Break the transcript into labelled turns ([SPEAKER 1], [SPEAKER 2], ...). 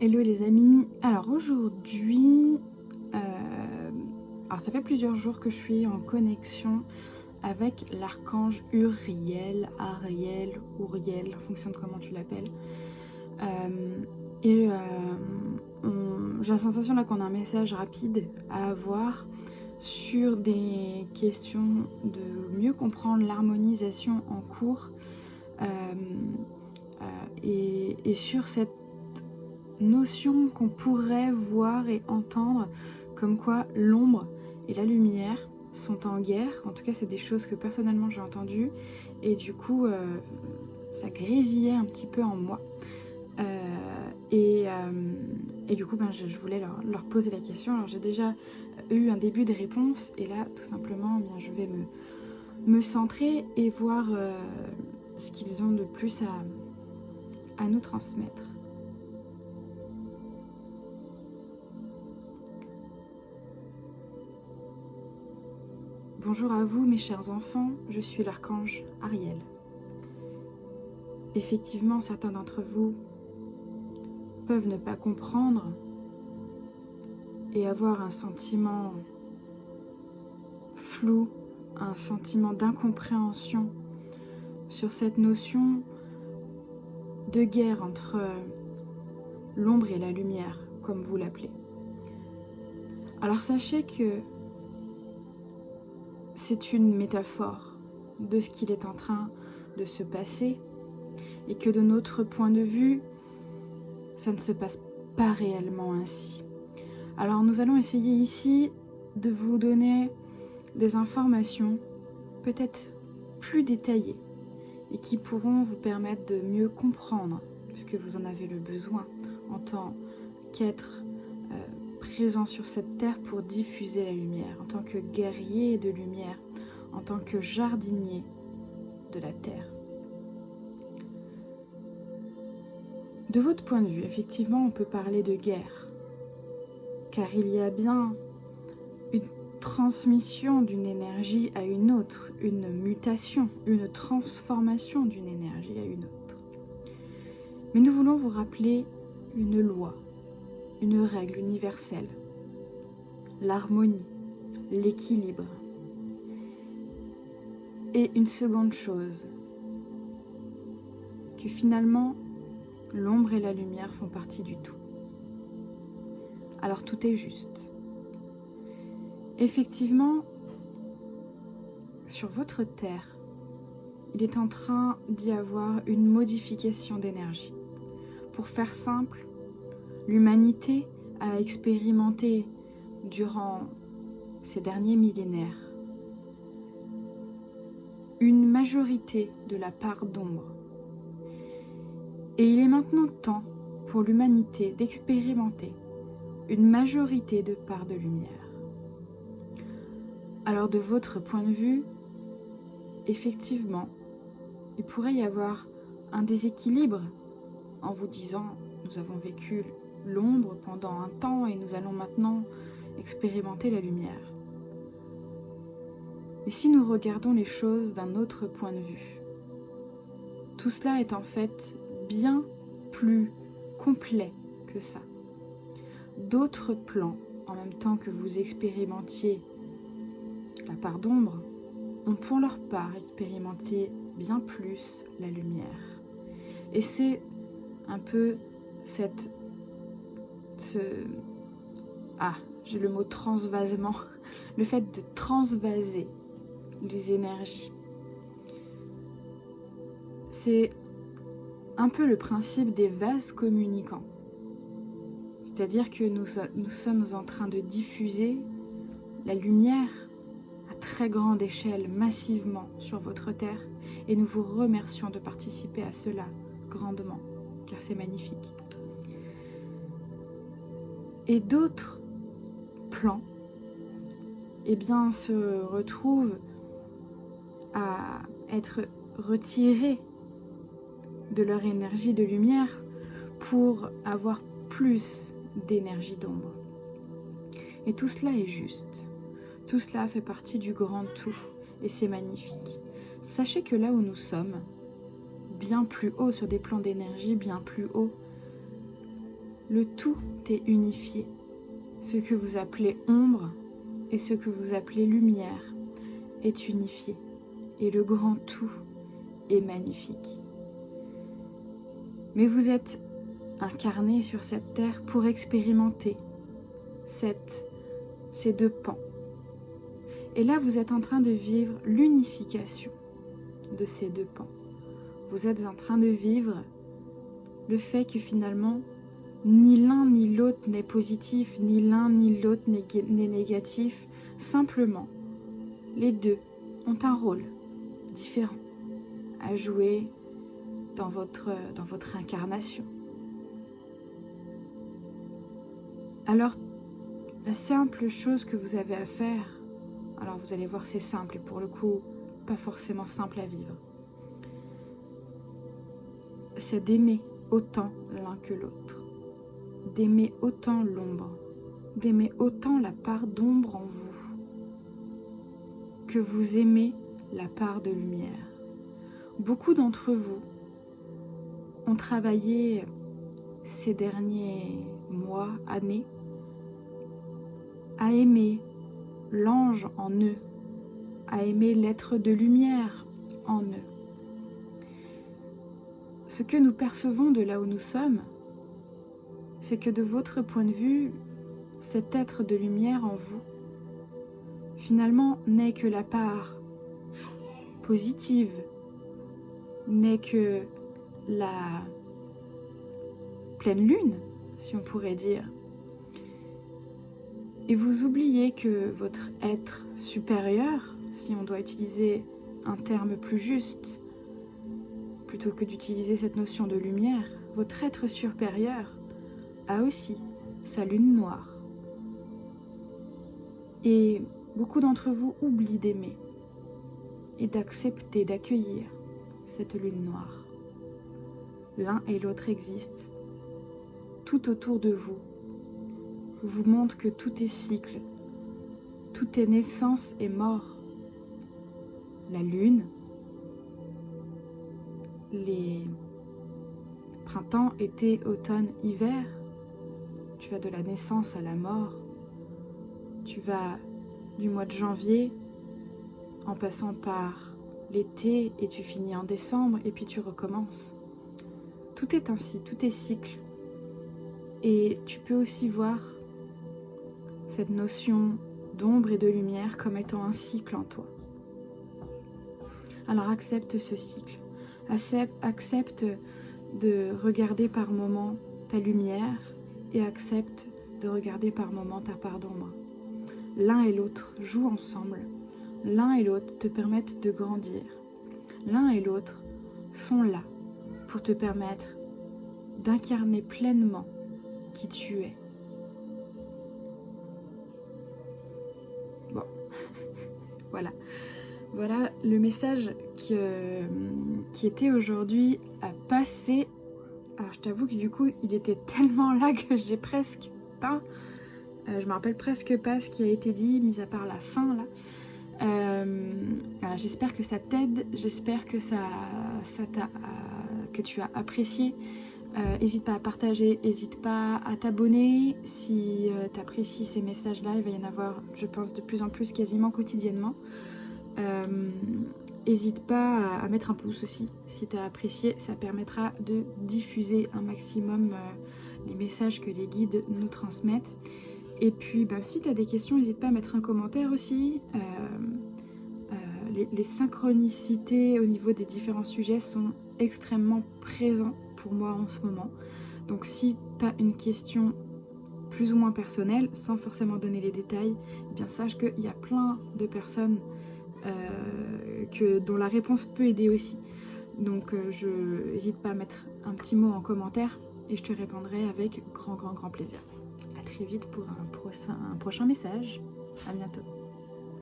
[SPEAKER 1] Hello les amis, alors aujourd'hui, alors ça fait plusieurs jours que je suis en connexion avec l'archange Uriel, Ariel, Uriel, en fonction de comment tu l'appelles. J'ai la sensation là qu'on a un message rapide à avoir sur des questions de mieux comprendre l'harmonisation en cours et sur cette notion qu'on pourrait voir et entendre comme quoi l'ombre et la lumière sont en guerre. En tout cas, c'est des choses que personnellement j'ai entendues et du coup ça grésillait un petit peu en moi. Et du coup je voulais leur poser la question. Alors j'ai déjà eu un début de réponse et là tout simplement je vais me centrer et voir ce qu'ils ont de plus à nous transmettre. Bonjour à vous mes chers enfants, je suis l'archange Ariel. Effectivement, certains d'entre vous peuvent ne pas comprendre et avoir un sentiment flou, un sentiment d'incompréhension sur cette notion de guerre entre l'ombre et la lumière, comme vous l'appelez. Alors sachez que c'est une métaphore de ce qu'il est en train de se passer et que de notre point de vue, ça ne se passe pas réellement ainsi. Alors nous allons essayer ici de vous donner des informations peut-être plus détaillées et qui pourront vous permettre de mieux comprendre, puisque vous en avez le besoin en tant qu'être présent sur cette terre pour diffuser la lumière, en tant que guerrier de lumière, en tant que jardinier de la terre. De votre point de vue, effectivement, on peut parler de guerre, car il y a bien une transmission d'une énergie à une autre, une mutation, une transformation d'une énergie à une autre. Mais nous voulons vous rappeler une loi, une règle universelle, l'harmonie, l'équilibre. Et une seconde chose, que finalement, l'ombre et la lumière font partie du tout. Alors tout est juste. Effectivement, sur votre terre, il est en train d'y avoir une modification d'énergie. Pour faire simple, l'humanité a expérimenté durant ces derniers millénaires une majorité de la part d'ombre. Et il est maintenant temps pour l'humanité d'expérimenter une majorité de part de lumière. Alors de votre point de vue, effectivement, il pourrait y avoir un déséquilibre en vous disant « nous avons vécu l'ombre pendant un temps et nous allons maintenant expérimenter la lumière ». Mais si nous regardons les choses d'un autre point de vue, tout cela est en fait bien plus complet que ça. D'autres plans, en même temps que vous expérimentiez la part d'ombre, ont pour leur part expérimenté bien plus la lumière. Et c'est un peu j'ai le mot transvasement, le fait de transvaser les énergies. C'est un peu le principe des vases communicants. C'est-à-dire que nous sommes en train de diffuser la lumière à très grande échelle, massivement sur votre terre, et nous vous remercions de participer à cela grandement, car c'est magnifique. Et d'autres plans, se retrouvent à être retirés de leur énergie de lumière pour avoir plus d'énergie d'ombre. Et tout cela est juste. Tout cela fait partie du grand tout et c'est magnifique. Sachez que là où nous sommes, bien plus haut, sur des plans d'énergie bien plus haut, Le tout est unifié. Ce que vous appelez ombre et ce que vous appelez lumière est unifié. Et le grand tout est magnifique. Mais vous êtes incarné sur cette terre pour expérimenter ces deux pans. Et là, vous êtes en train de vivre l'unification de ces deux pans. Vous êtes en train de vivre le fait que finalement, ni l'un ni l'autre n'est positif, ni l'un ni l'autre n'est négatif. Simplement, les deux ont un rôle différent à jouer dans votre incarnation. Alors, la simple chose que vous avez à faire, alors vous allez voir c'est simple et pour le coup pas forcément simple à vivre, c'est d'aimer autant l'un que l'autre, d'aimer autant l'ombre, d'aimer autant la part d'ombre en vous que vous aimez la part de lumière. Beaucoup d'entre vous ont travaillé ces derniers mois, années, à aimer l'ange en eux, à aimer l'être de lumière en eux. Ce que nous percevons de là où nous sommes, c'est que de votre point de vue, cet être de lumière en vous, finalement, n'est que la part positive, n'est que la pleine lune, si on pourrait dire. Et vous oubliez que votre être supérieur, si on doit utiliser un terme plus juste, plutôt que d'utiliser cette notion de lumière, votre être supérieur a aussi sa lune noire. Et beaucoup d'entre vous oublient d'aimer et d'accepter, d'accueillir cette lune noire. L'un et l'autre existent tout autour de vous, vous montre que tout est cycle, tout est naissance et mort. La lune, les printemps, été, automne, hiver, tu vas de la naissance à la mort, tu vas du mois de janvier en passant par l'été et tu finis en décembre et puis tu recommences. Tout est ainsi, tout est cycle. Et tu peux aussi voir cette notion d'ombre et de lumière comme étant un cycle en toi. Alors accepte ce cycle. Accepte de regarder par moments ta lumière et accepte de regarder par moments ta part d'ombre. L'un et l'autre jouent ensemble. L'un et l'autre te permettent de grandir. L'un et l'autre sont là pour te permettre d'incarner pleinement qui tu es. Bon, voilà le message qui était aujourd'hui à passer. Alors je t'avoue que du coup il était tellement là que j'ai presque pas, je me rappelle presque pas ce qui a été dit, mis à part la fin là. Voilà, j'espère que ça t'aide, j'espère que que tu as apprécié. N'hésite pas à partager, n'hésite pas à t'abonner si tu apprécies ces messages-là. Il va y en avoir, je pense, de plus en plus, quasiment quotidiennement. N'hésite pas à mettre un pouce aussi si tu as apprécié, ça permettra de diffuser un maximum les messages que les guides nous transmettent. Et puis si tu as des questions, n'hésite pas à mettre un commentaire aussi. Les synchronicités au niveau des différents sujets sont extrêmement présents pour moi en ce moment. Donc si tu as une question plus ou moins personnelle, sans forcément donner les détails, eh bien sache qu'il y a plein de personnes dont la réponse peut aider aussi. Donc n'hésite pas à mettre un petit mot en commentaire et je te répondrai avec grand plaisir. À très vite pour un prochain message. À bientôt.